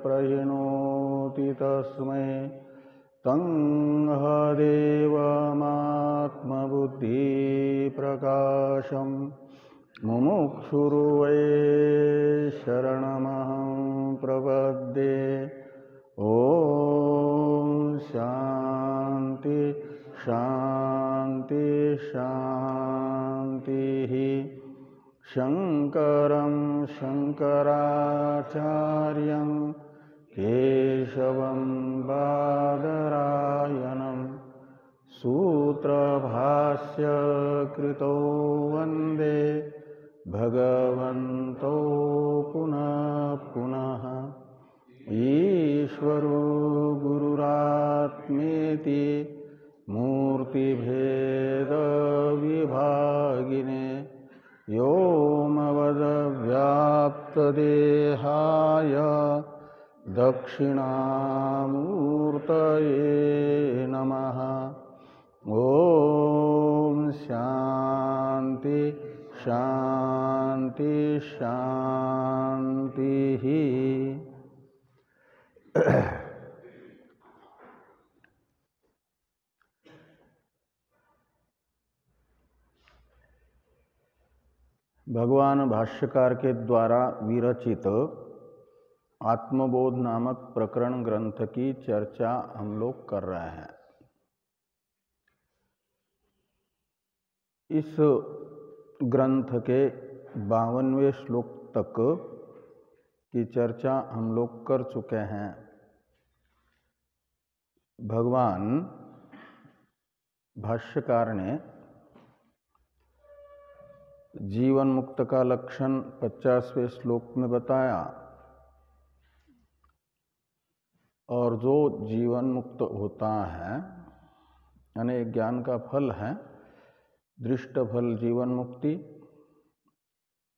प्रहिणोति तस्मै तं देवमात्मबुद्धिप्रकाशं मुमुक्षुर्वै शरणमहं प्रपद्ये। ॐ शान्ति शान्ति शान्तिः। शङ्करं शङ्कराचार्यं केशवं बादरायणं सूत्रभाष्य कृतो वन्दे भगवन्तो पुनः पुनः। ईश्वरो गुरुरात्मेति मूर्तिभेदविभागिने व्योमवद्व्याप्तदेहाय दक्षिणामूर्तये नमः। ॐ शान्ति शान्ति शान्तिः। भगवान भाष्यकार के द्वारा विरचित आत्मबोध नामक प्रकरण ग्रंथ की चर्चा हम लोग कर रहे हैं। इस ग्रंथ के 52वें श्लोक तक की चर्चा हम लोग कर चुके हैं। भगवान भाष्यकार ने जीवन मुक्त का लक्षण 50वें श्लोक में बताया और जो जीवन मुक्त होता है यानी ज्ञान का फल है दृष्ट फल जीवन मुक्ति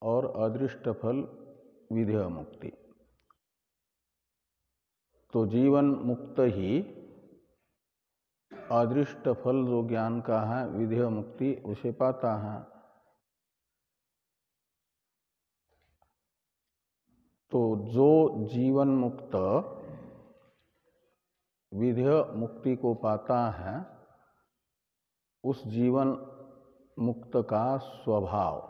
और अदृष्ट फल विधेय मुक्ति। तो जीवन मुक्त ही अदृष्ट फल जो ज्ञान का है विधेय मुक्ति उसे पाता है। तो जो जीवन मुक्त विधेय मुक्ति को पाता है उस जीवन मुक्त का स्वभाव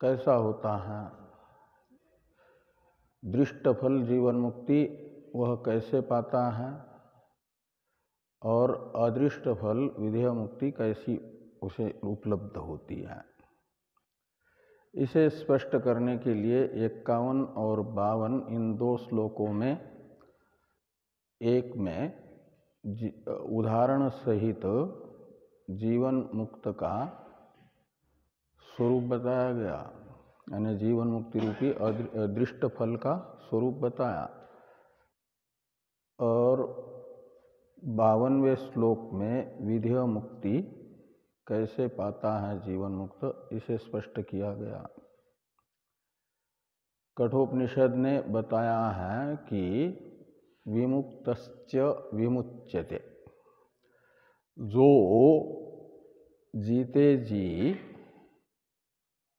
कैसा होता है? दृष्ट फल जीवन मुक्ति वह कैसे पाता है और अदृष्ट फल विधेय मुक्ति कैसी उसे उपलब्ध होती है? इसे स्पष्ट करने के लिए 51 और 52 इन दो श्लोकों में एक में उदाहरण सहित जीवन मुक्त का स्वरूप बताया गया, यानी जीवन मुक्ति रूपी अदृष्ट फल का स्वरूप बताया। और 52वें श्लोक में विधेय मुक्ति कैसे पाता है जीवन मुक्त इसे स्पष्ट किया गया। कठोपनिषद ने बताया है कि विमुक्तस्य विमुच्यते, जो जीते जी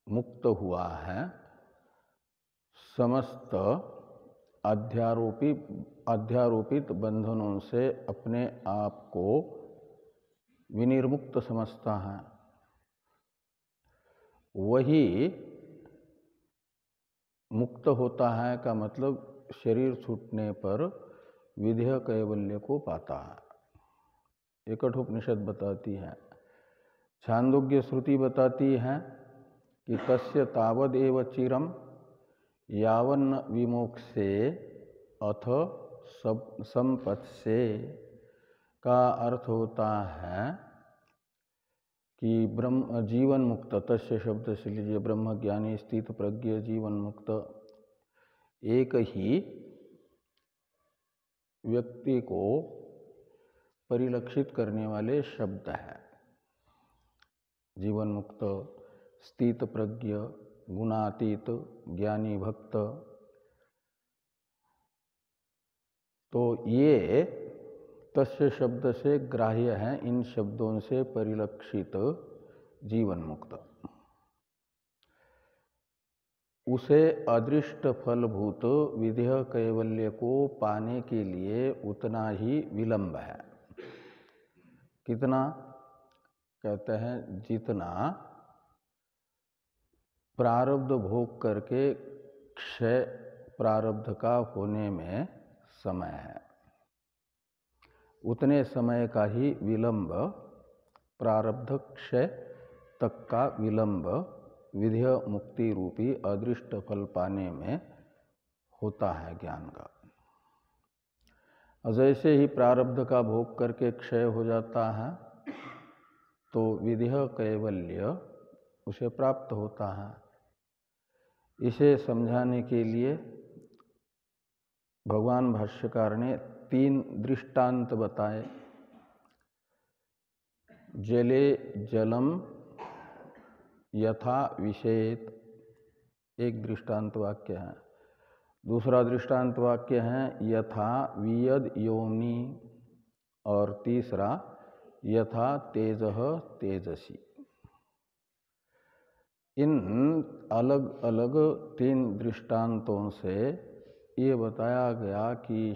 मुक्त हुआ है समस्त अध्यारोपित बंधनों से अपने आप को विनिर्मुक्त समझता है, वही मुक्त होता है का मतलब शरीर छूटने पर विधेय कैवल्य को पाता है। ये कठोपनिषद बताती है। छांदोग्य श्रुति बताती है कि तस्य तावद एव चिरम यावन्न विमोक्षे अथ संपत्से का अर्थ होता है कि ब्रह्म जीवन मुक्त तस्य शब्द से लीजिए ब्रह्म ज्ञानी स्थित प्रज्ञ जीवन मुक्त एक ही व्यक्ति को परिलक्षित करने वाले शब्द हैं। जीवन मुक्त, स्थित प्रज्ञ, गुणातीत, ज्ञानी भक्त। तो ये तस्य शब्द से ग्राह्य हैं, इन शब्दों से परिलक्षित जीवन मुक्त। उसे अदृष्ट फलभूत विधेय कैवल्य को पाने के लिए उतना ही विलंब है। कितना? कहते हैं जितना प्रारब्ध भोग करके क्षय प्रारब्ध का होने में समय है, उतने समय का ही विलंब, प्रारब्ध क्षय तक का विलंब विधेय मुक्ति रूपी अदृष्ट फल पाने में होता है ज्ञान का। और जैसे ही प्रारब्ध का भोग करके क्षय हो जाता है तो विधेय कैवल्य उसे प्राप्त होता है। इसे समझाने के लिए भगवान भाष्यकार ने 3 दृष्टांत बताए। जले जलम यथा विषेत एक दृष्टांत वाक्य है। दूसरा दृष्टांत वाक्य है यथा वियद योनि, और तीसरा यथा तेजः तेजसी। इन अलग अलग 3 दृष्टांतों से ये बताया गया कि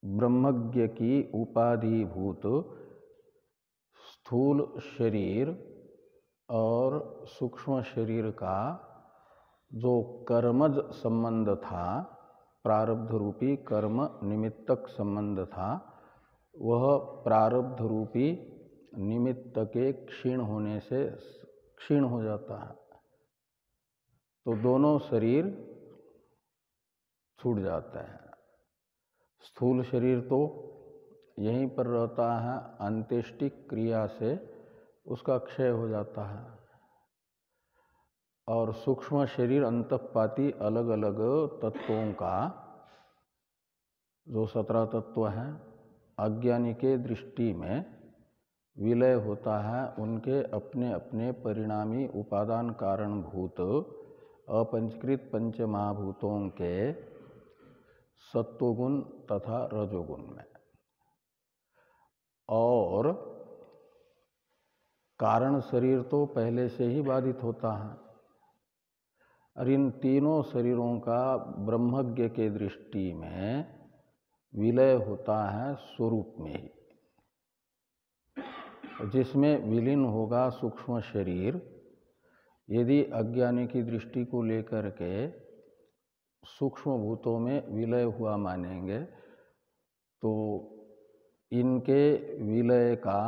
ब्रह्मज्ञ की उपाधिभूत स्थूल शरीर और सूक्ष्म शरीर का जो कर्मज संबंध था, प्रारब्ध रूपी कर्म निमित्तक संबंध था, वह प्रारब्ध रूपी निमित्त के क्षीण होने से क्षीण हो जाता है। तो दोनों शरीर छूट जाते हैं। स्थूल शरीर तो यहीं पर रहता है, अंत्येष्टिक क्रिया से उसका क्षय हो जाता है, और सूक्ष्म शरीर अंतःपाती अलग अलग तत्वों का जो 17 तत्व हैं, अज्ञानी के दृष्टि में विलय होता है उनके अपने अपने परिणामी उपादान कारणभूत अपंचकृत पंचमहाभूतों के सत्वगुण तथा रजोगुण में। और कारण शरीर तो पहले से ही बाधित होता है, और इन तीनों शरीरों का ब्रह्मज्ञ के दृष्टि में विलय होता है स्वरूप में ही। जिसमें विलीन होगा सूक्ष्म शरीर, यदि अज्ञानी की दृष्टि को लेकर के सूक्ष्म भूतों में विलय हुआ मानेंगे तो इनके विलय का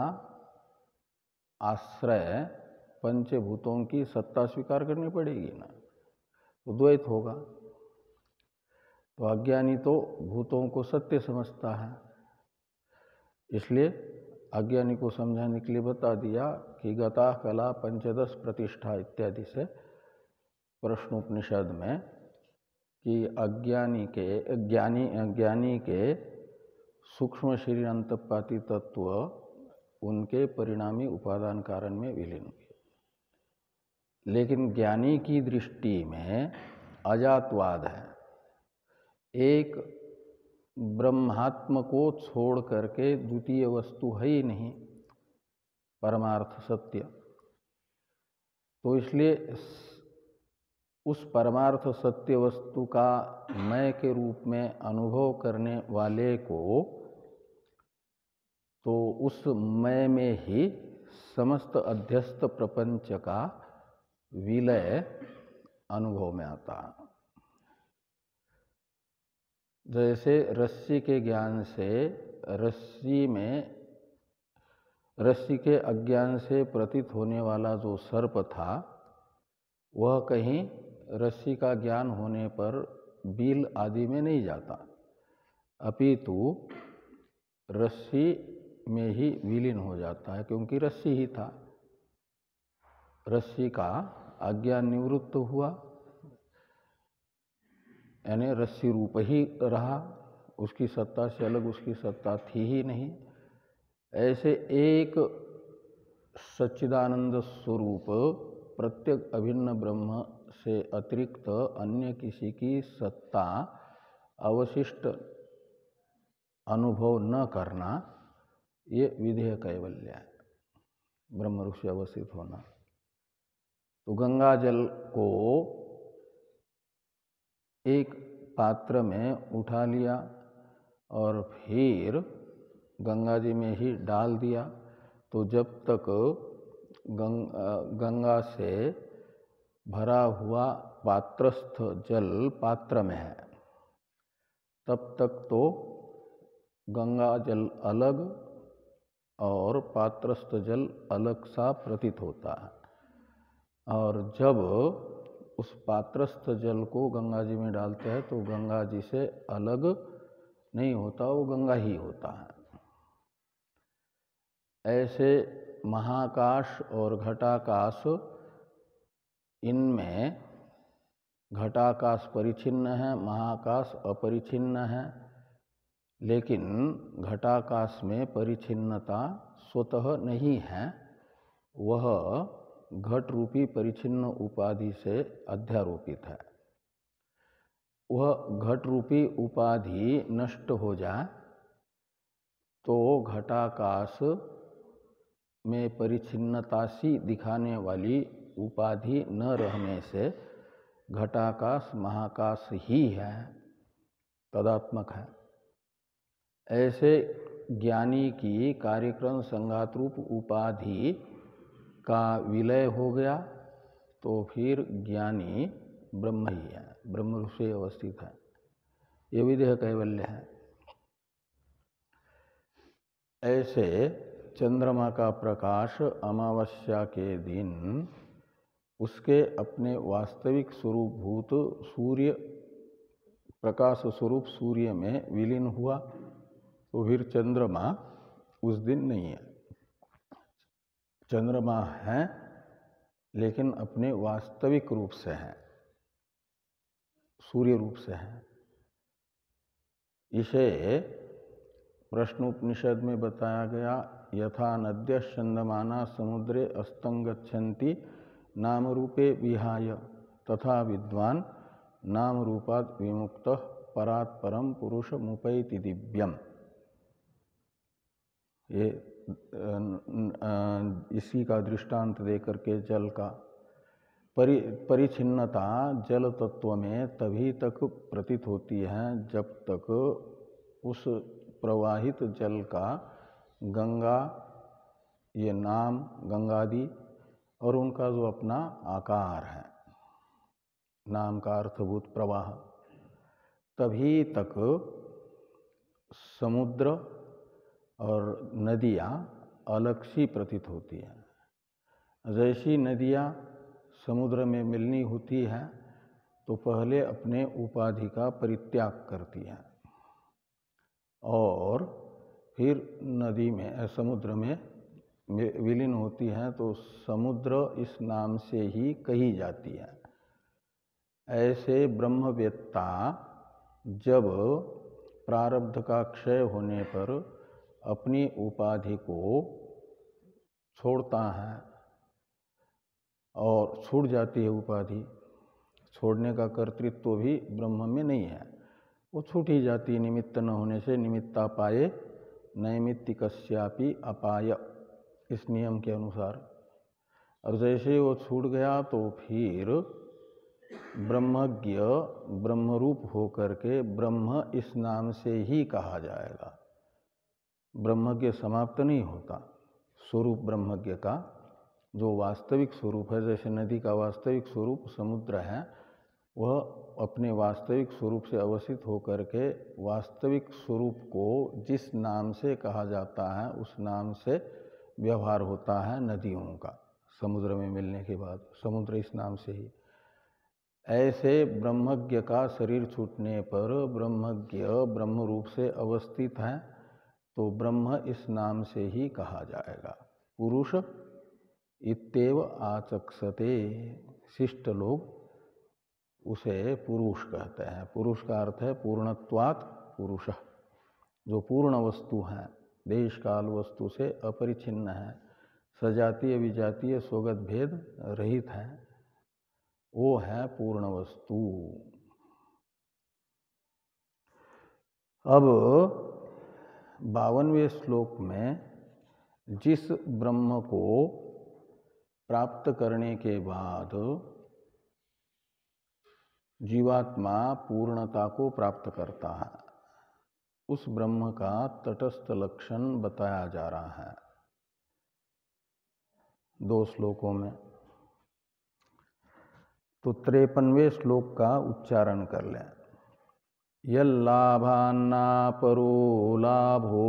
आश्रय पंचभूतों की सत्ता स्वीकार करनी पड़ेगी ना, तो द्वैत होगा। तो अज्ञानी तो भूतों को सत्य समझता है, इसलिए अज्ञानी को समझाने के लिए बता दिया कि गता कला पंचदश प्रतिष्ठा इत्यादि से प्रश्नोपनिषद में कि ज्ञानी के सूक्ष्म शरीर अंतःपाती तत्व उनके परिणामी उपादान कारण में विलीन हुए। लेकिन ज्ञानी की दृष्टि में अजातवाद है, एक ब्रह्मात्म को छोड़ करके द्वितीय वस्तु है ही नहीं, परमार्थ सत्य। तो इसलिए उस परमार्थ सत्य वस्तु का मैं के रूप में अनुभव करने वाले को तो उस मैं में ही समस्त अध्यस्त प्रपंच का विलय अनुभव में आता है। जैसे रस्सी के ज्ञान से रस्सी के अज्ञान से प्रतीत होने वाला जो सर्प था, वह कहीं रस्सी का ज्ञान होने पर बील आदि में नहीं जाता, अपितु रस्सी में ही विलीन हो जाता है, क्योंकि रस्सी ही था। रस्सी का अज्ञान निवृत्त हुआ, यानी रस्सी रूप ही रहा, उसकी सत्ता से अलग उसकी सत्ता थी ही नहीं। ऐसे एक सच्चिदानंद स्वरूप प्रत्येक अभिन्न ब्रह्म से अतिरिक्त अन्य किसी की सत्ता अवशिष्ट अनुभव न करना, ये विधेय कैवल्य है, ब्रह्म रूप से अवस्थित होना। तो गंगा जल को एक पात्र में उठा लिया और फिर गंगा जी में ही डाल दिया, तो जब तक गंगा से भरा हुआ पात्रस्थ जल पात्र में है तब तक तो गंगा जल अलग और पात्रस्थ जल अलग सा प्रतीत होता है। और जब उस पात्रस्थ जल को गंगा जी में डालते हैं तो गंगा जी से अलग नहीं होता, वो गंगा ही होता है। ऐसे महाकाश और घटाकाश, इनमें घटाकाश परिच्छिन्न है, महाकाश अपरिच्छिन्न है, लेकिन घटाकाश में परिच्छिन्नता स्वतः नहीं है, वह घट रूपी परिच्छिन्न उपाधि से अध्यारोपित है। वह घट रूपी उपाधि नष्ट हो जाए तो घटाकाश में परिच्छिन्नता सी दिखाने वाली उपाधि न रहने से घटाकाश महाकाश ही है, तदात्मक है। ऐसे ज्ञानी की कार्यक्रम संघात रूप उपाधि का विलय हो गया तो फिर ज्ञानी ब्रह्म ही है, ब्रह्म रूप से अवस्थित है। ये विदेह कैवल्य है। ऐसे चंद्रमा का प्रकाश अमावस्या के दिन उसके अपने वास्तविक स्वरूपभूत सूर्य प्रकाश स्वरूप सूर्य में विलीन हुआ तो फिर चंद्रमा उस दिन नहीं है। चंद्रमा है लेकिन अपने वास्तविक रूप से है, सूर्य रूप से है। इसे प्रश्नोपनिषद में बताया गया, यथा नद्य चंदमाना समुद्रे अस्तं गच्छन्ति नाम रूपे विहाय तथा विद्वान नाम रूपात् विमुक्तः परात् परम पुरुष मुपैति दिव्यम। ये इसी का दृष्टांत देकर के जल का परिच्छिन्नता जल तत्व में तभी तक प्रतीत होती है जब तक उस प्रवाहित जल का गंगा, ये नाम गंगादि और उनका जो अपना आकार है, नाम का अर्थभूत प्रवाह, तभी तक समुद्र और नदियाँ अलग सी प्रतीत होती हैं। जैसी नदियाँ समुद्र में मिलनी होती है तो पहले अपने उपाधि का परित्याग करती हैं और फिर नदी में समुद्र में विलीन होती हैं तो समुद्र इस नाम से ही कही जाती है। ऐसे ब्रह्मवेत्ता जब प्रारब्ध का क्षय होने पर अपनी उपाधि को छोड़ता है और छूट जाती है उपाधि, छोड़ने का कर्तृत्व भी ब्रह्म में नहीं है, वो छूट ही जाती है निमित्त न होने से। निमित्तापाये नैमित्तिकस्यापि अपाय, इस नियम के अनुसार। और जैसे वो छूट गया तो फिर ब्रह्मज्ञ ब्रह्मरूप होकर के ब्रह्म इस नाम से ही कहा जाएगा। ब्रह्मज्ञ समाप्त नहीं होता। स्वरूप ब्रह्मज्ञ का जो वास्तविक स्वरूप है, जैसे नदी का वास्तविक स्वरूप समुद्र है, वह अपने वास्तविक स्वरूप से अवस्थित होकर के वास्तविक स्वरूप को जिस नाम से कहा जाता है उस नाम से व्यवहार होता है नदियों का। समुद्र में मिलने के बाद समुद्र इस नाम से ही। ऐसे ब्रह्मज्ञ का शरीर छूटने पर ब्रह्मज्ञ ब्रह्म रूप से अवस्थित है तो ब्रह्म इस नाम से ही कहा जाएगा। पुरुष इत्येव आचक्षते, शिष्ट लोग उसे पुरुष कहते हैं। पुरुष का अर्थ है पूर्णत्वात् पुरुष, जो पूर्ण वस्तु है, देश काल वस्तु से अपरिच्छिन्न है, सजातीय विजातीय स्वगत भेद रहित है, वो है पूर्ण वस्तु। अब 52वें श्लोक में जिस ब्रह्म को प्राप्त करने के बाद जीवात्मा पूर्णता को प्राप्त करता है, उस ब्रह्म का तटस्थ लक्षण बताया जा रहा है 2 श्लोकों में। तो 53वें श्लोक का उच्चारण कर लें। यल्लाभान्ना परो लाभो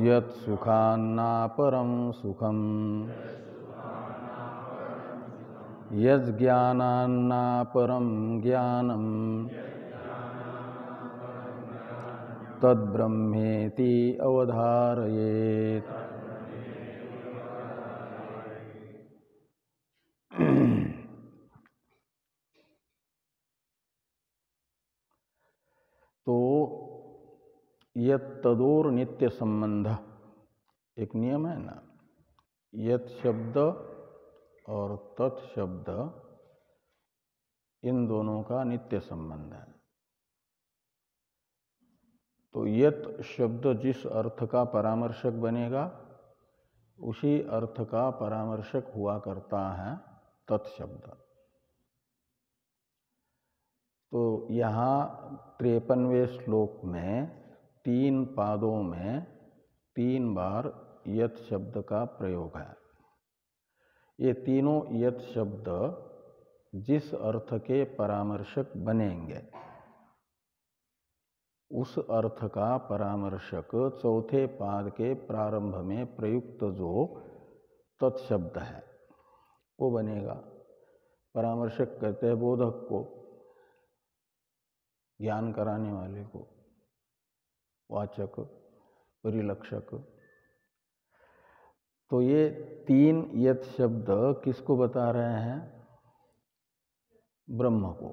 यत् सुखान्ना परं सुखम यज्ज्ञानान्ना परं ज्ञानम तद्ब्रह्मेति अवधारयेत्। तो यत् तदोर नित्य संबंध, एक नियम है ना, यत् शब्द और तत् शब्द इन दोनों का नित्य संबंध है। तो यत् शब्द जिस अर्थ का परामर्शक बनेगा उसी अर्थ का परामर्शक हुआ करता है तत् शब्द। तो यहाँ 53वें श्लोक में 3 पादों में 3 बार यत् शब्द का प्रयोग है। ये तीनों यत् शब्द जिस अर्थ के परामर्शक बनेंगे उस अर्थ का परामर्शक चौथे पाद के प्रारंभ में प्रयुक्त जो तत्शब्द है वो बनेगा। परामर्शक कहते हैं बोधक को, ज्ञान कराने वाले को, वाचक, परिलक्षक। तो ये 3 यत् शब्द किसको बता रहे हैं? ब्रह्म को।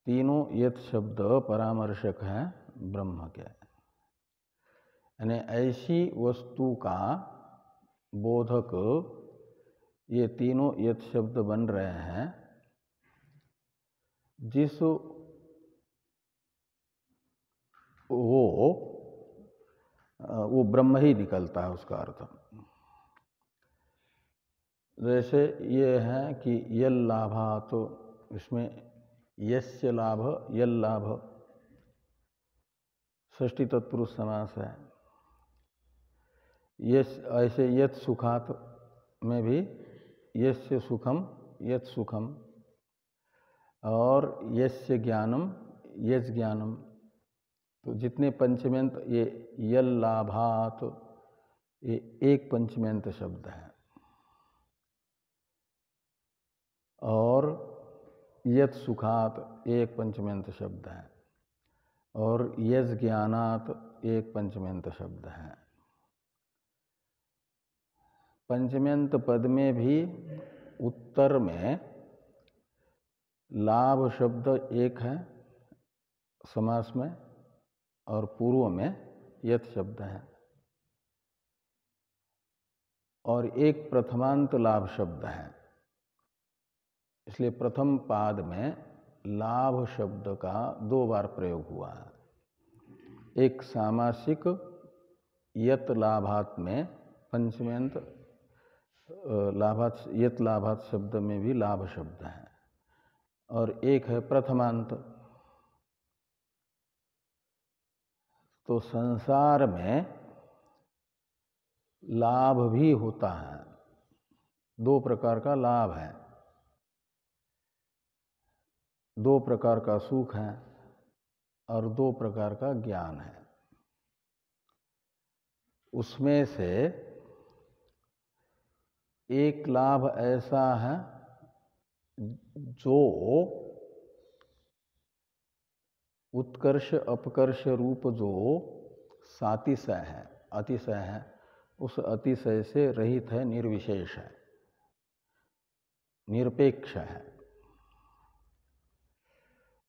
तीनों यत् शब्द परामर्शक हैं ब्रह्म के। यानी ऐसी वस्तु का बोधक ये तीनों यत् शब्द बन रहे हैं जिस वो ब्रह्म ही निकलता है उसका अर्थ। जैसे ये है कि यल लाभा, तो इसमें यस्य लाभ, यल लाभ षष्ठी तत्पुरुष समास है। यस, ऐसे यत् सुखात में भी यस्य सुखम यत् सुखम, और यस्य ज्ञानम यज ज्ञानम। तो जितने पंचमेंत ये यल लाभात ये एक पंचमेंत शब्द है, और यत् सुखात एक पंचमेंत शब्द है, और यज ज्ञानात एक पंचमेंत शब्द है। पंचमेंत पद में भी उत्तर में लाभ शब्द एक है समास में, और पूर्व में यत् शब्द है, और एक प्रथमांत लाभ शब्द है। इसलिए प्रथम पाद में लाभ शब्द का 2 बार प्रयोग हुआ है। एक सामासिक यत् लाभात में पंचमेंत लाभात, यत् लाभात शब्द में भी लाभ शब्द है, और एक है प्रथमांत। तो संसार में लाभ भी होता है, 2 प्रकार का लाभ है, 2 प्रकार का सुख है, और 2 प्रकार का ज्ञान है। उसमें से एक लाभ ऐसा है जो उत्कर्ष अपकर्ष रूप जो सातिशय है, अतिशय है, उस अतिशय से रहित है, निर्विशेष है, निरपेक्ष है।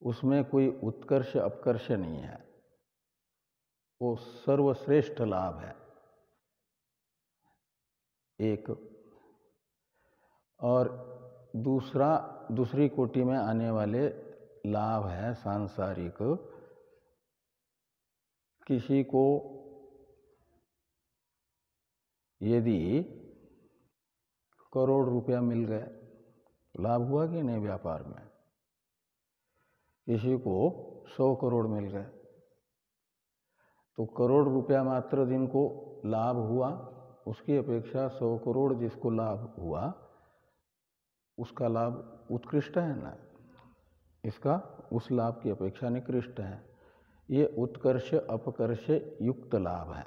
उसमें कोई उत्कर्ष अपकर्ष नहीं है, वो सर्वश्रेष्ठ लाभ है एक। और दूसरी कोटि में आने वाले लाभ है सांसारिक। किसी को यदि करोड़ रुपया मिल गए, लाभ हुआ कि नहीं व्यापार में? किसी को 100 करोड़ मिल गए, तो करोड़ रुपया मात्र जिनको लाभ हुआ उसकी अपेक्षा 100 करोड़ जिसको लाभ हुआ उसका लाभ उत्कृष्ट है ना, इसका उस लाभ की अपेक्षा निकृष्ट है। ये उत्कर्ष अपकर्ष युक्त लाभ है,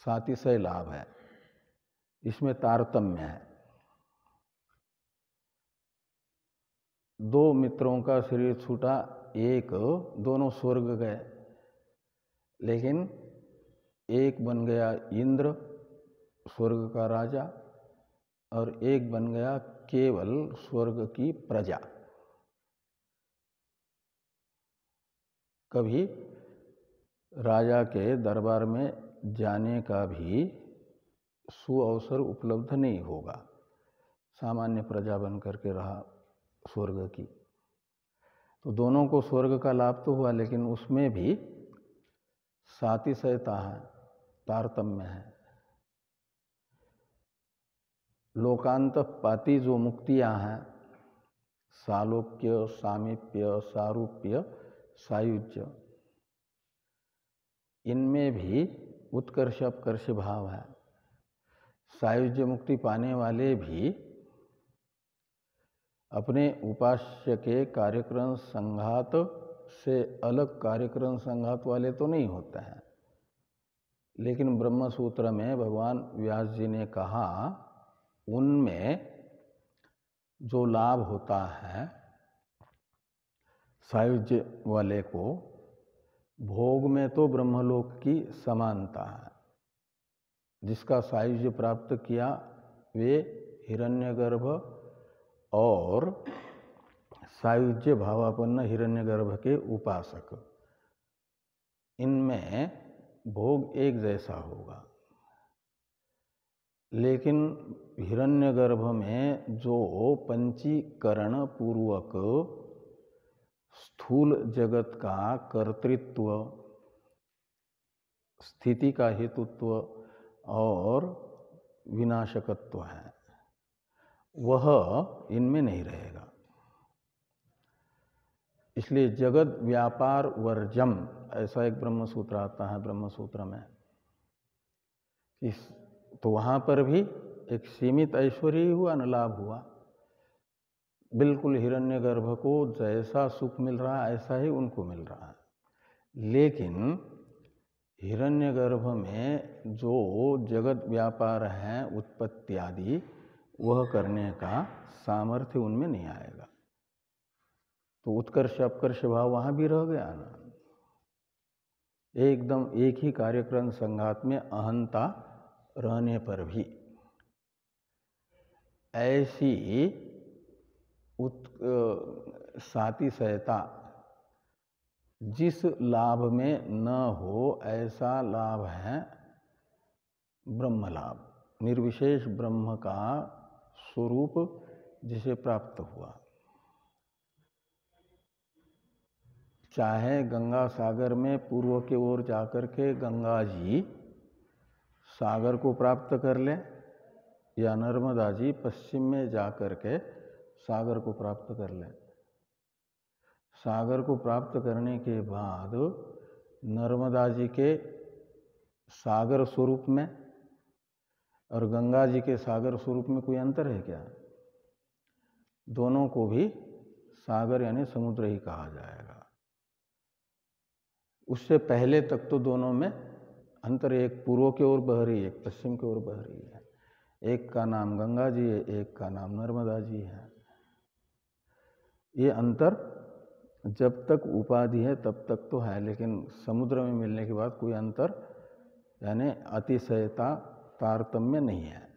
सातिशय लाभ है, इसमें तारतम्य है। दो मित्रों का शरीर छूटा, एक दोनों स्वर्ग गए, लेकिन एक बन गया इंद्र स्वर्ग का राजा और एक बन गया केवल स्वर्ग की प्रजा। कभी राजा के दरबार में जाने का भी सुअवसर उपलब्ध नहीं होगा, सामान्य प्रजा बन करके रहा स्वर्ग की। तो दोनों को स्वर्ग का लाभ तो हुआ, लेकिन उसमें भी सातिशयता है, तारतम्य है। लोकांतपाती जो मुक्तियां हैं, सालोक्य, सामीप्य, सारूप्य, सायुज्य, इनमें भी उत्कर्ष अपकर्ष भाव है। सायुज्य मुक्ति पाने वाले भी अपने उपास्य के कार्यक्रम संघात से अलग कार्यक्रम संघात वाले तो नहीं होते हैं, लेकिन ब्रह्म सूत्र में भगवान व्यास जी ने कहा उनमें जो लाभ होता है सायुज्य वाले को, भोग में तो ब्रह्मलोक की समानता है। जिसका सायुज्य प्राप्त किया वे हिरण्यगर्भ और सायुज्य भावापन्न हिरण्यगर्भ के उपासक, इनमें भोग एक जैसा होगा। लेकिन हिरण्यगर्भ में जो पंचीकरण पूर्वक स्थूल जगत का कर्तृत्व, स्थिति का हेतुत्व और विनाशकत्व है, वह इनमें नहीं रहेगा। इसलिए जगत व्यापार वर्जम ऐसा एक ब्रह्म सूत्र आता है ब्रह्म सूत्र में। तो वहाँ पर भी एक सीमित ऐश्वर्य ही हुआ न, लाभ हुआ। बिल्कुल हिरण्यगर्भ को जैसा सुख मिल रहा है ऐसा ही उनको मिल रहा है। लेकिन हिरण्यगर्भ में जो जगत व्यापार है उत्पत्ति आदि, वह करने का सामर्थ्य उनमें नहीं आएगा। तो उत्कर्ष अपकर्ष भाव वहाँ भी रह गया ना। एकदम एक ही कार्यक्रम संघात में अहंता रहने पर भी ऐसी सातिशयता जिस लाभ में न हो ऐसा लाभ है ब्रह्म लाभ, निर्विशेष ब्रह्म का स्वरूप जिसे प्राप्त हुआ। चाहे गंगा सागर में पूर्व की ओर जाकर के गंगा जी सागर को प्राप्त कर ले, या नर्मदा जी पश्चिम में जाकर के सागर को प्राप्त कर ले। सागर को प्राप्त करने के बाद नर्मदा जी के सागर स्वरूप में और गंगा जी के सागर स्वरूप में कोई अंतर है क्या? दोनों को भी सागर यानी समुद्र ही कहा जाएगा। उससे पहले तक तो दोनों में अंतर, एक पूर्व की ओर बह रही है, एक पश्चिम की ओर बह रही है। एक का नाम गंगा जी है, एक का नाम नर्मदा जी है। ये अंतर जब तक उपाधि है तब तक तो है, लेकिन समुद्र में मिलने के बाद कोई अंतर यानी अतिशयता तारतम्य नहीं है।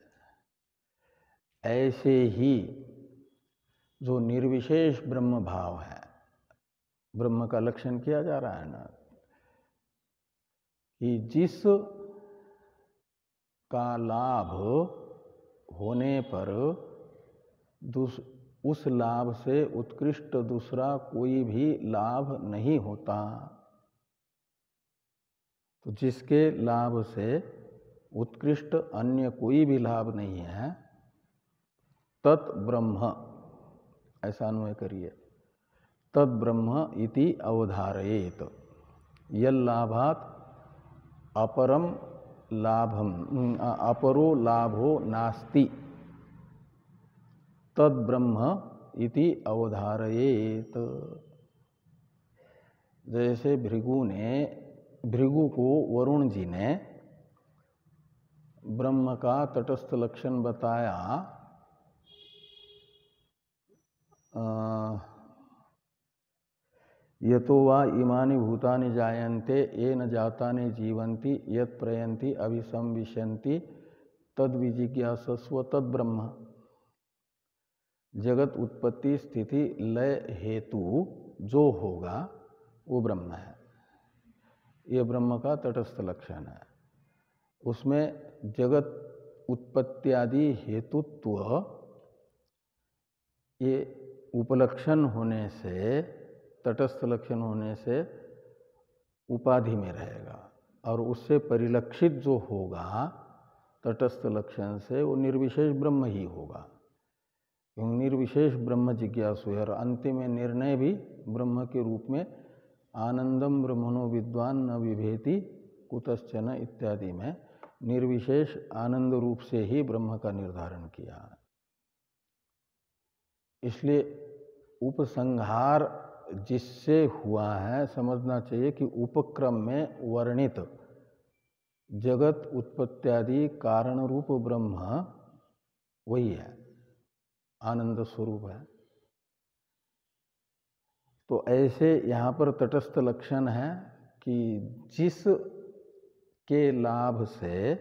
ऐसे ही जो निर्विशेष ब्रह्म भाव है, ब्रह्म का लक्षण किया जा रहा है ना, कि जिस का लाभ होने पर उस लाभ से उत्कृष्ट दूसरा कोई भी लाभ नहीं होता, तो जिसके लाभ से उत्कृष्ट अन्य कोई भी लाभ नहीं है, तत् ब्रह्म, ऐसा अन्वय करिए। तत् ब्रह्म इति अवधारयेत। यल्लाभात् अपरम लाभम अपरो लाभो नास्ति तद ब्रह्म इति अवधारयेत। जैसे भृगु को वरुण जी ने ब्रह्म का तटस्थ लक्षण बताया, यतो वा इमानि भूतानि जायन्ते येन जातानि जीवन्ति यत् प्रयन्ति अभिसंविशन्ति तद विजिज्ञासस्व तद ब्रह्म। जगत उत्पत्ति स्थिति लय हेतु जो होगा वो ब्रह्म है। ये ब्रह्म का तटस्थ लक्षण है। उसमें जगत उत्पत्ति आदि हेतुत्व ये उपलक्षण होने से, तटस्थ लक्षण होने से उपाधि में रहेगा, और उससे परिलक्षित जो होगा तटस्थ लक्षण से वो निर्विशेष ब्रह्म ही होगा। क्योंकि निर्विशेष ब्रह्म जिज्ञासु है, और अंतिम निर्णय भी ब्रह्म के रूप में आनंदम ब्रह्मणो विद्वान न विभेति कुतश्चन इत्यादि में निर्विशेष आनंद रूप से ही ब्रह्म का निर्धारण किया। इसलिए उपसंहार जिससे हुआ है, समझना चाहिए कि उपक्रम में वर्णित जगत उत्पत्त्यादि कारण रूप ब्रह्म वही है, आनंद स्वरूप है। तो ऐसे यहाँ पर तटस्थ लक्षण है कि जिस के लाभ से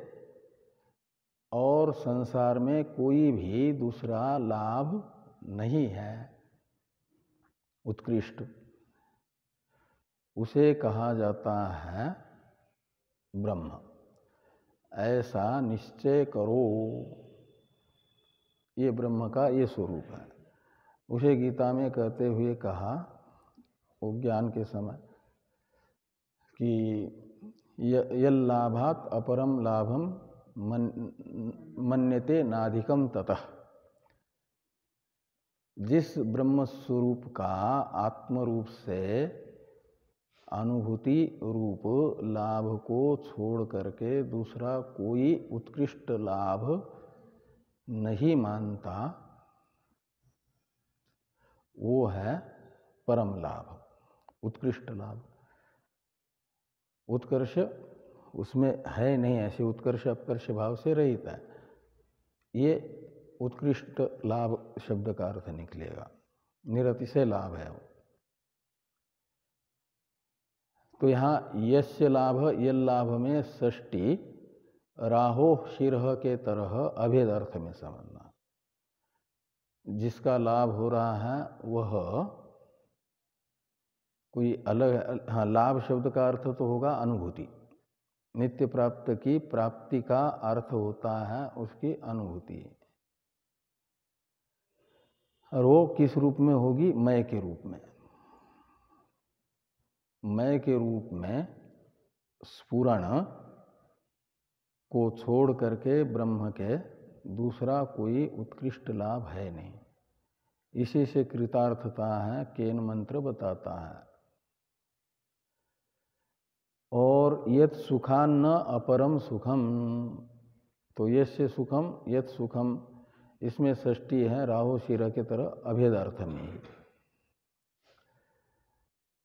और संसार में कोई भी दूसरा लाभ नहीं है उत्कृष्ट, उसे कहा जाता है ब्रह्म। ऐसा निश्चय करो, ये ब्रह्म का ये स्वरूप है। उसे गीता में कहते हुए कहा वो ज्ञान के समय कि यल्लाभात् अपरम लाभम मन्यते नाधिकम ततः। जिस ब्रह्म स्वरूप का आत्म रूप से अनुभूति रूप लाभ को छोड़ करके दूसरा कोई उत्कृष्ट लाभ नहीं मानता, वो है परम लाभ, उत्कृष्ट लाभ। उत्कर्ष उसमें है नहीं, ऐसे उत्कर्ष अपकर्ष भाव से रहित है। ये उत्कृष्ट लाभ शब्द का अर्थ निकलेगा, निरतिशय लाभ है वो। तो यहाँ यस्य लाभ, यल लाभ में षष्ठी राहो शिरह के तरह अभेद अर्थ में समझना। जिसका लाभ हो रहा है वह कोई अलग, हाँ, लाभ शब्द का अर्थ तो होगा अनुभूति। नित्य प्राप्त की प्राप्ति का अर्थ होता है उसकी अनुभूति, और वो किस रूप में होगी? मय के रूप में। मय के रूप में स्फुरण को छोड़ करके ब्रह्म के दूसरा कोई उत्कृष्ट लाभ है नहीं। इसी से कृतार्थता है, केन मंत्र बताता है। और यत् सुखान न अपरम सुखम, तो यस्य सुखम यत् सुखम, इसमें षष्ठी है राहु शिरा के तरह अभेद अर्थ में ही।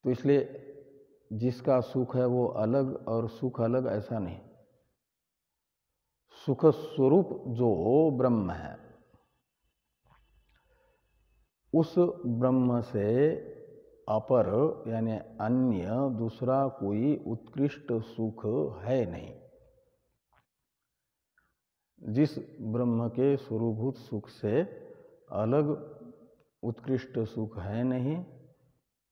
तो इसलिए जिसका सुख है वो अलग और सुख अलग, ऐसा नहीं। सुख स्वरूप जो ब्रह्म है, उस ब्रह्म से अपर यानी अन्य दूसरा कोई उत्कृष्ट सुख है नहीं। जिस ब्रह्म के स्वरूभूत सुख से अलग उत्कृष्ट सुख है नहीं,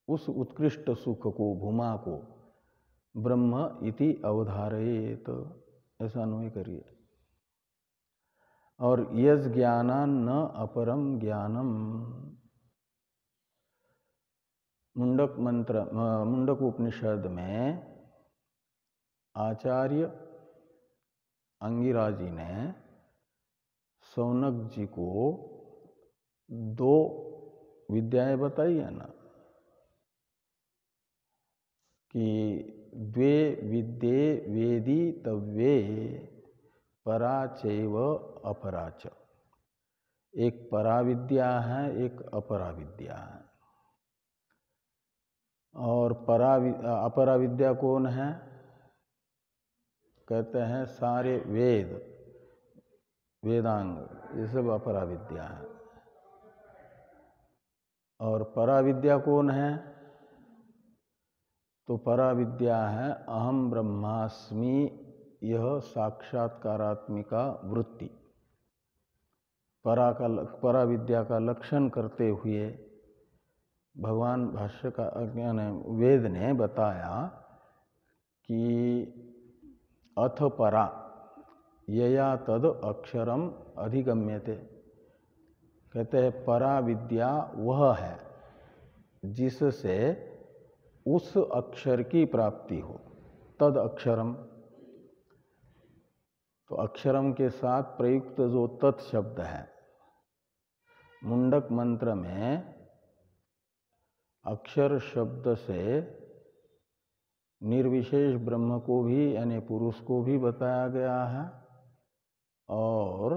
उस उत्कृष्ट सुख को, भूमा को ब्रह्म इति अवधारयेत, ऐसा अन्वय करिए। और यज ज्ञानान न अपरम ज्ञानम, मुंडक मंत्र, मुंडक उपनिषद में आचार्य अंगिरा जी ने सौनक जी को दो विद्याएं बताई है ना कि द्वे विद्ये वेदी तव्ये परा चैव अपरा च। एक परा विद्या है, एक अपरा विद्या है। और अपरा विद्या कौन है? कहते हैं सारे वेद, वेदांग, ये सब अपरा विद्या है। और परा विद्या कौन है? तो परा विद्या है अहम ब्रह्मास्मि, यह साक्षात्कारात्मिका वृत्ति। परा विद्या का लक्षण करते हुए भगवान भाष्य का वेद ने बताया कि अथ परा यया तद अक्षरम अधिगम्यते। कहते हैं परा विद्या वह है जिससे उस अक्षर की प्राप्ति हो, तद अक्षरम। तो अक्षरम के साथ प्रयुक्त जो तत् शब्द है, मुंडक मंत्र में अक्षर शब्द से निर्विशेष ब्रह्म को भी यानी पुरुष को भी बताया गया है और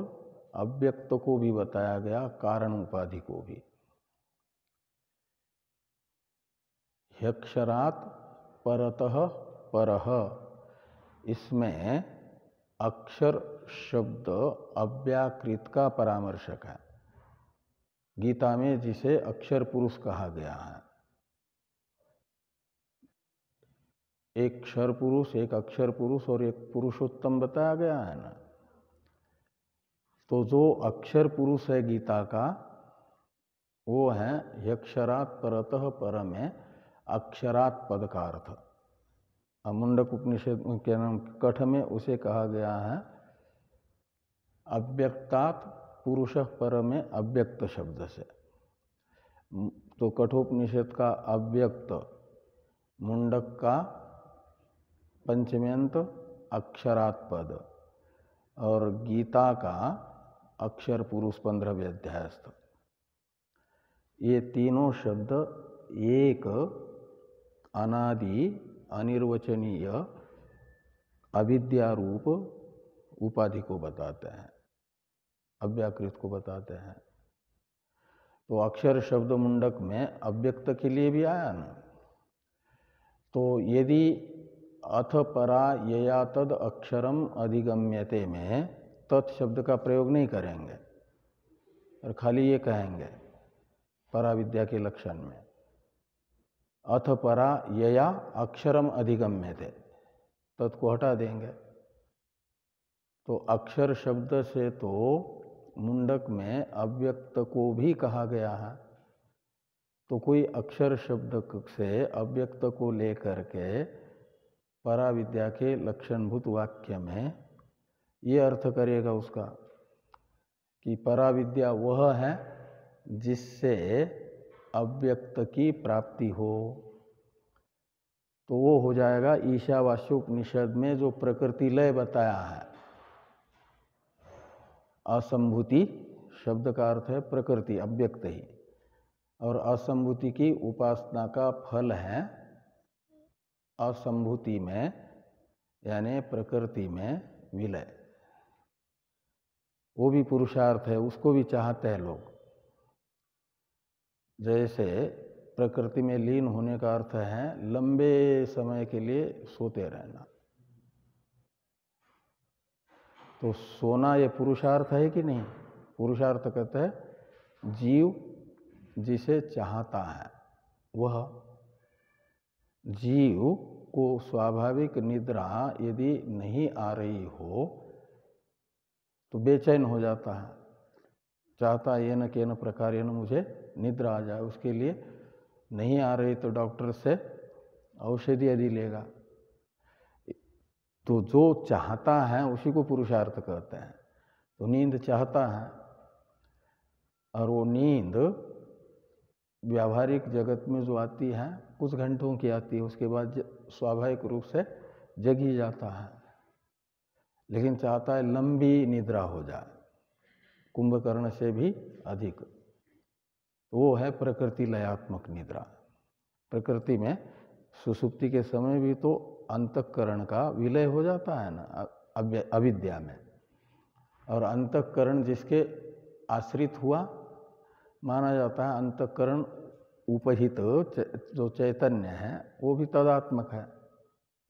अव्यक्त को भी बताया गया, कारण उपाधि को भी। ह्यक्षरात् परतः परः, इसमें अक्षर शब्द अव्याकृत का परामर्शक है, गीता में जिसे अक्षर पुरुष कहा गया है। एक क्षर पुरुष, एक अक्षर पुरुष और एक पुरुषोत्तम बताया गया है ना। तो जो अक्षर पुरुष है गीता का, वो है यक्षरात् परतः पर में अक्षरात् पद का अर्थ। मुंडक उपनिषद के नाम कठ में उसे कहा गया है अव्यक्तात् पुरुष पर में अव्यक्त शब्द से। तो कठोपनिषद का अव्यक्त, मुंडक का पंचम्यंत अक्षरात् पद और गीता का अक्षर पुरुष 15वें अध्यायस्थ। ये तीनों शब्द एक अनादि अनिर्वचनीय अविद्या रूप उपाधि को बताते हैं, अव्याकृत को बताते हैं। तो अक्षर शब्द मुंडक में अव्यक्त के लिए भी आया ना। तो यदि अथ परा यया तद अक्षरम अधिगम्यते में तत्शब्द का प्रयोग नहीं करेंगे और खाली ये कहेंगे परा विद्या के लक्षण में अथ परा यया अक्षरम अधिगम्यते, तत् को हटा देंगे। तो अक्षर शब्द से तो मुंडक में अव्यक्त को भी कहा गया है। तो कोई अक्षर शब्द से अव्यक्त को लेकर के परा विद्या के लक्षणभूत वाक्य में ये अर्थ करेगा उसका कि परा विद्या वह है जिससे अव्यक्त की प्राप्ति हो। तो वो हो जाएगा ईशावास्योपनिषद में जो प्रकृति लय बताया है। असंभूति शब्द का अर्थ है प्रकृति, अव्यक्त ही, और असंभूति की उपासना का फल है असंभूति में यानी प्रकृति में विलय। वो भी पुरुषार्थ है, उसको भी चाहते हैं लोग। जैसे प्रकृति में लीन होने का अर्थ है लंबे समय के लिए सोते रहना। तो सोना ये पुरुषार्थ है कि नहीं? पुरुषार्थ कहते हैं जीव जिसे चाहता है वह। जीव को स्वाभाविक निद्रा यदि नहीं आ रही हो तो बेचैन हो जाता है, चाहता है ये न के न प्रकार ये न मुझे निद्रा आ जाए। उसके लिए नहीं आ रही तो डॉक्टर से औषधि यदि लेगा। तो जो चाहता है उसी को पुरुषार्थ कहते हैं। तो नींद चाहता है और वो नींद व्यावहारिक जगत में जो आती है कुछ घंटों की आती है, उसके बाद स्वाभाविक रूप से जग ही जाता है। लेकिन चाहता है लंबी निद्रा हो जाए, कुंभकर्ण से भी अधिक। वो है प्रकृति लयात्मक निद्रा। प्रकृति में सुसुप्ति के समय भी तो अंतःकरण का विलय हो जाता है ना अविद्या में, और अंतःकरण जिसके आश्रित हुआ माना जाता है, अंतःकरण उपहित जो चैतन्य है वो भी तदात्मक है,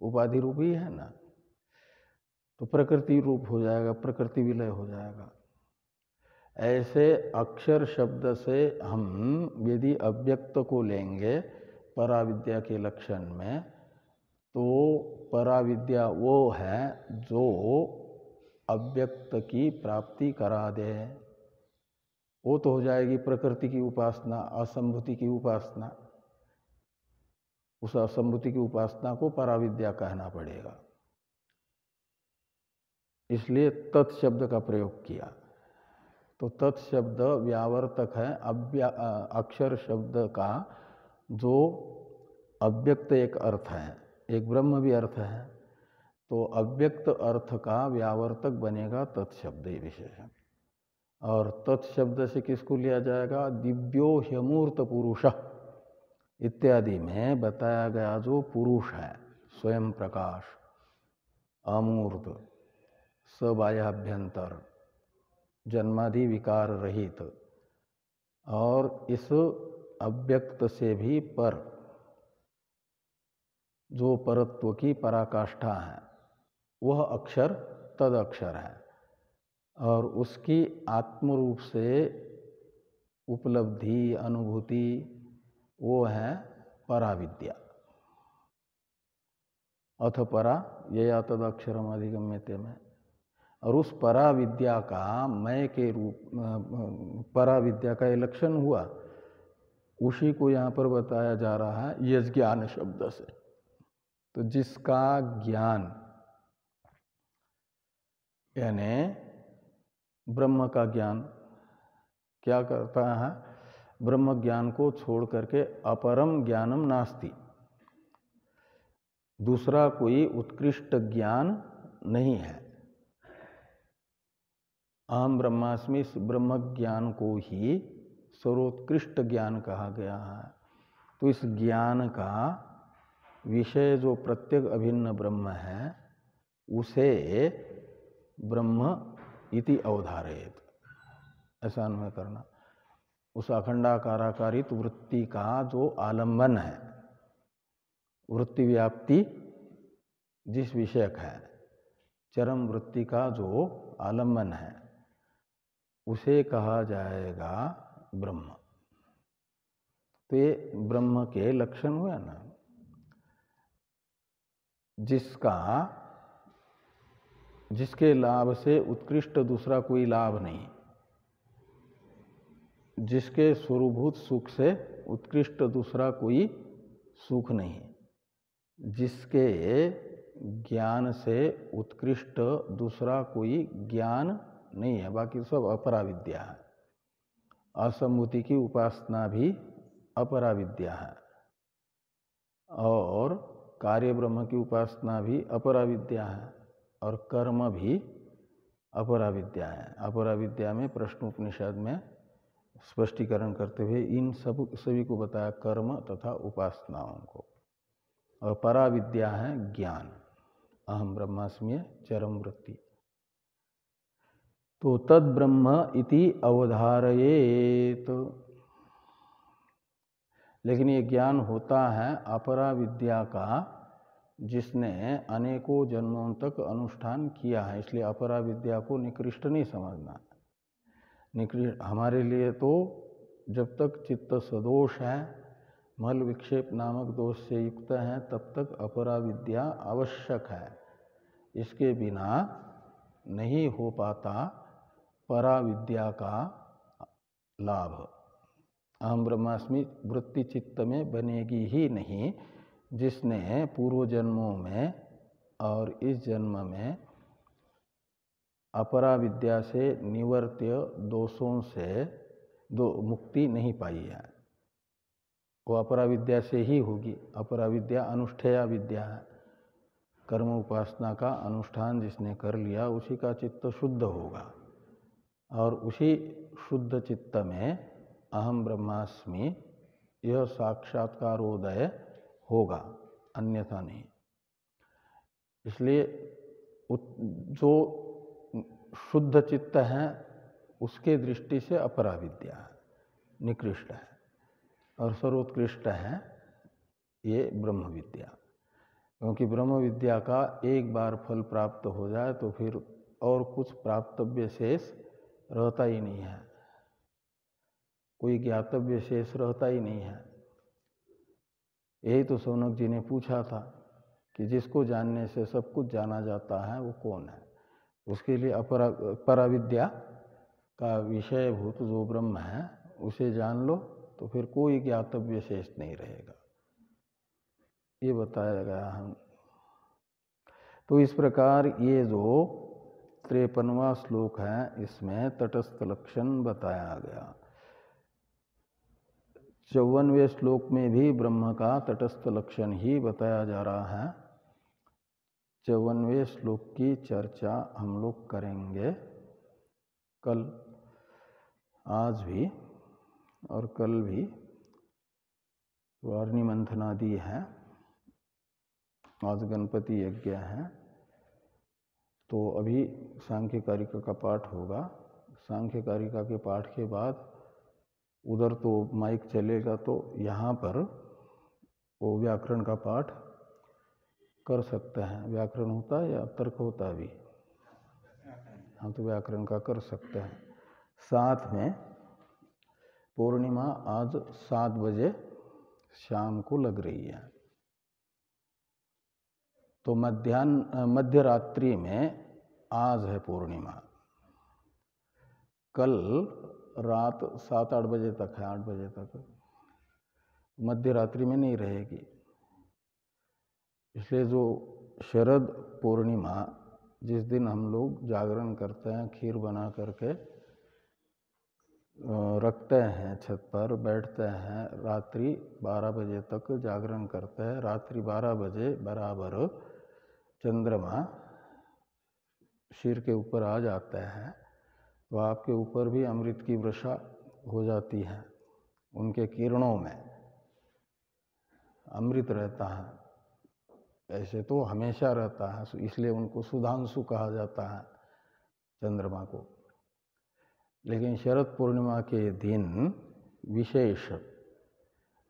उपाधि रूप ही है ना, तो प्रकृति रूप हो जाएगा, प्रकृति विलय हो जाएगा। ऐसे अक्षर शब्द से हम यदि अव्यक्त को लेंगे पराविद्या के लक्षण में, तो पराविद्या वो है जो अव्यक्त की प्राप्ति करा दे। वो तो हो जाएगी प्रकृति की उपासना, असंभूति की उपासना। उस असंभूति की उपासना को पराविद्या कहना पड़ेगा, इसलिए तत्शब्द का प्रयोग किया। तो तत्शब्द व्यावर्तक है अक्षर शब्द का, जो अव्यक्त एक अर्थ है, एक ब्रह्म भी अर्थ है, तो अव्यक्त अर्थ का व्यावर्तक बनेगा तत्शब्द विशेषण। और तत्शब्द से किसको लिया जाएगा? दिव्यो ह्यमूर्त पुरुष इत्यादि में बताया गया जो पुरुष है, स्वयं प्रकाश, अमूर्त, सबाह्याभ्यंतर, जन्मादि विकार रहित, और इस अव्यक्त से भी पर जो परत्व की पराकाष्ठा है वह अक्षर तद अक्षर है, और उसकी आत्मरूप से उपलब्धि अनुभूति वो है पराविद्या। अथ परा यया तद अक्षरम अधिगम्यते में, और उस पराविद्या का मय के रूप, पराविद्या का ये लक्षण हुआ, उसी को यहाँ पर बताया जा रहा है यज ज्ञान शब्द से। तो जिसका ज्ञान यानी ब्रह्म का ज्ञान क्या करता है? ब्रह्म ज्ञान को छोड़ करके अपरम ज्ञानम नास्ति, दूसरा कोई उत्कृष्ट ज्ञान नहीं है। अहम ब्रह्मास्मि, इस ब्रह्म ज्ञान को ही सर्वोत्कृष्ट ज्ञान कहा गया है। तो इस ज्ञान का विषय जो प्रत्येक अभिन्न ब्रह्म है, उसे ब्रह्म इति अवधारयेत, ऐसा अन्वय करना। उस अखंडाकाराकारित वृत्ति का जो आलंबन है, वृत्ति व्याप्ति जिस विषयक है, चरम वृत्ति का जो आलंबन है, उसे कहा जाएगा ब्रह्म। तो ये ब्रह्म के लक्षण हुए ना, जिसके लाभ से उत्कृष्ट दूसरा कोई लाभ नहीं, जिसके स्वरूभूत सुख से उत्कृष्ट दूसरा कोई सुख नहीं, जिसके ज्ञान से उत्कृष्ट दूसरा कोई ज्ञान नहीं है, बाकी सब अपराविद्या है। असंभूति की उपासना भी अपराविद्या है, और कार्य ब्रह्म की उपासना भी अपराविद्या है, और कर्म भी अपराविद्या है। अपराविद्या में प्रश्नोपनिषद में स्पष्टीकरण करते हुए इन सभी को बताया, कर्म तथा उपासनाओं को। और पराविद्या है ज्ञान, अहम ब्रह्मास्मि चरम वृत्ति। तो तद ब्रह्म इति अवधारयेत, लेकिन ये ज्ञान होता है अपराविद्या का जिसने अनेकों जन्मों तक अनुष्ठान किया है, इसलिए अपराविद्या को निकृष्ट नहीं समझना। निकृष्ट हमारे लिए तो जब तक चित्त सदोष है, मल विक्षेप नामक दोष से युक्त है, तब तक अपराविद्या आवश्यक है। इसके बिना नहीं हो पाता पराविद्या का लाभ। अहम ब्रह्मास्मि वृत्ति चित्त में बनेगी ही नहीं, जिसने पूर्व जन्मों में और इस जन्म में अपराविद्या से निवर्त्य दोषों से मुक्ति नहीं पाई है। वो अपराविद्या से ही होगी। अपराविद्या अनुष्ठेया विद्या है। कर्म उपासना का अनुष्ठान जिसने कर लिया उसी का चित्त शुद्ध होगा, और उसी शुद्ध चित्त में अहम ब्रह्मास्मि यह साक्षात्कारोदय होगा, अन्यथा नहीं। इसलिए जो शुद्ध चित्त है उसके दृष्टि से अपरा विद्या है, निकृष्ट है, और सर्वोत्कृष्ट है ये ब्रह्म विद्या। क्योंकि ब्रह्म विद्या का एक बार फल प्राप्त हो जाए तो फिर और कुछ प्राप्तव्य शेष रहता ही नहीं है, कोई ज्ञातव्य शेष रहता ही नहीं है। यही तो शौनक जी ने पूछा था कि जिसको जानने से सब कुछ जाना जाता है वो कौन है। उसके लिए पराविद्या का विषयभूत जो ब्रह्म है उसे जान लो तो फिर कोई ज्ञातव्य शेष नहीं रहेगा, ये बताया गया हम। तो इस प्रकार ये जो 53वां श्लोक है इसमें तटस्थ लक्षण बताया गया। 54वें श्लोक में भी ब्रह्म का तटस्थ लक्षण ही बताया जा रहा है। 54वें श्लोक की चर्चा हम लोग करेंगे कल, आज भी और कल भी। वार्णी मंथनादि है, आज गणपति यज्ञ है, तो अभी सांख्य कारिका का पाठ होगा। सांख्य कारिका के पाठ के बाद उधर तो माइक चलेगा, तो यहाँ पर वो व्याकरण का पाठ कर सकते हैं। व्याकरण होता है या तर्क होता है भी? हाँ, तो व्याकरण का कर सकते हैं। साथ में पूर्णिमा आज 7 बजे शाम को लग रही है, तो मध्य रात्रि में आज है पूर्णिमा। कल रात 7-8 बजे तक है, 8 बजे तक, मध्य रात्रि में नहीं रहेगी। इसलिए जो शरद पूर्णिमा जिस दिन हम लोग जागरण करते हैं, खीर बना करके रखते हैं, छत पर बैठते हैं, रात्रि 12 बजे तक जागरण करते हैं। रात्रि 12 बजे बराबर चंद्रमा सिर के ऊपर आ जाते हैं, तो आपके ऊपर भी अमृत की वर्षा हो जाती है। उनके किरणों में अमृत रहता है, ऐसे तो हमेशा रहता है, इसलिए उनको सुधांशु कहा जाता है चंद्रमा को। लेकिन शरद पूर्णिमा के दिन विशेष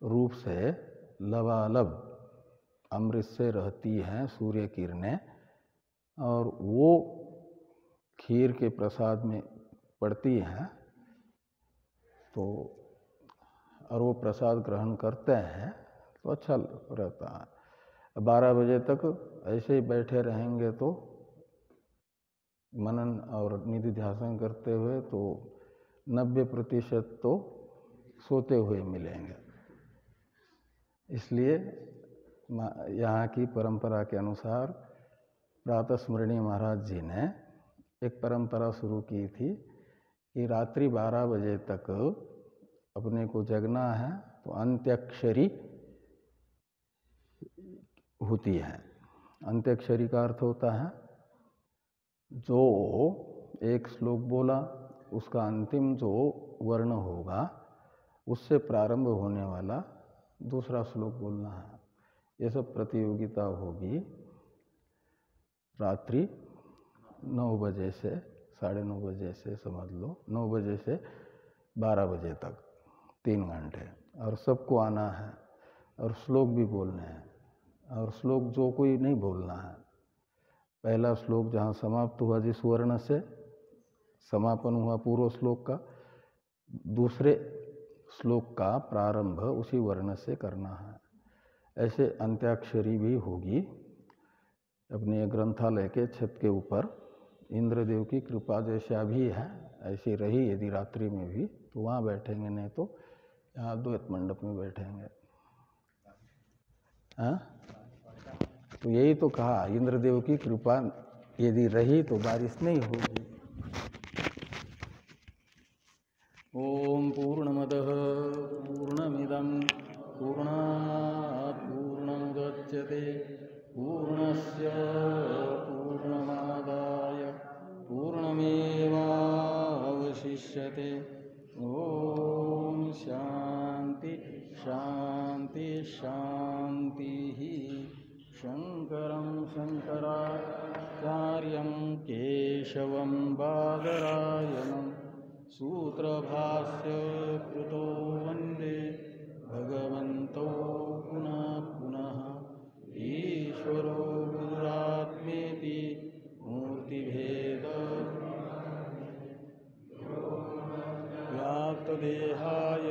रूप से लबालब अमृत से रहती हैं सूर्य किरणें, और वो खीर के प्रसाद में पड़ती हैं, तो और वो प्रसाद ग्रहण करते हैं तो अच्छा रहता है। 12 बजे तक ऐसे ही बैठे रहेंगे तो मनन और निधि ध्यान करते हुए तो 90% तो सोते हुए मिलेंगे। इसलिए यहाँ की परंपरा के अनुसार प्रातः स्मरणीय महाराज जी ने एक परंपरा शुरू की थी कि रात्रि 12 बजे तक अपने को जगना है, तो अंत्याक्षरी होती है। अंत्याक्षरी का अर्थ होता है जो एक श्लोक बोला उसका अंतिम जो वर्ण होगा उससे प्रारंभ होने वाला दूसरा श्लोक बोलना है। ये सब प्रतियोगिता होगी रात्रि 9 बजे से 9:30 बजे से, समझ लो 9 बजे से 12 बजे तक 3 घंटे, और सबको आना है और श्लोक भी बोलने हैं। और श्लोक जो कोई नहीं बोलना है, पहला श्लोक जहाँ समाप्त हुआ जिस वर्ण से समापन हुआ पूर्व श्लोक का, दूसरे श्लोक का प्रारंभ उसी वर्ण से करना है। ऐसे अंत्याक्षरी भी होगी अपने ग्रंथालय के छत के ऊपर। इंद्रदेव की कृपा जैसा भी है ऐसी रही यदि रात्रि में भी, तो वहाँ बैठेंगे, नहीं तो यहाँ द्वैत मंडप में बैठेंगे। हाँ, तो यही तो कहा, इंद्रदेव की कृपा यदि रही तो बारिश नहीं होगी। ओम पूर्णमदः पूर्णमिदं पूर्णात् पूर्णमुदच्यते पूर्णस्य पूर्णमादाय पूर्णमेवावशिष्यते। ओम शंकरं शंकराचार्यं केशवं बादरायणं सूत्रभास्य कृतो वन्दे भगवन्तौ पुनः पुनः ईश्वरो गुरुरात्मेति मूर्तिभेद व्याप्तदेहाय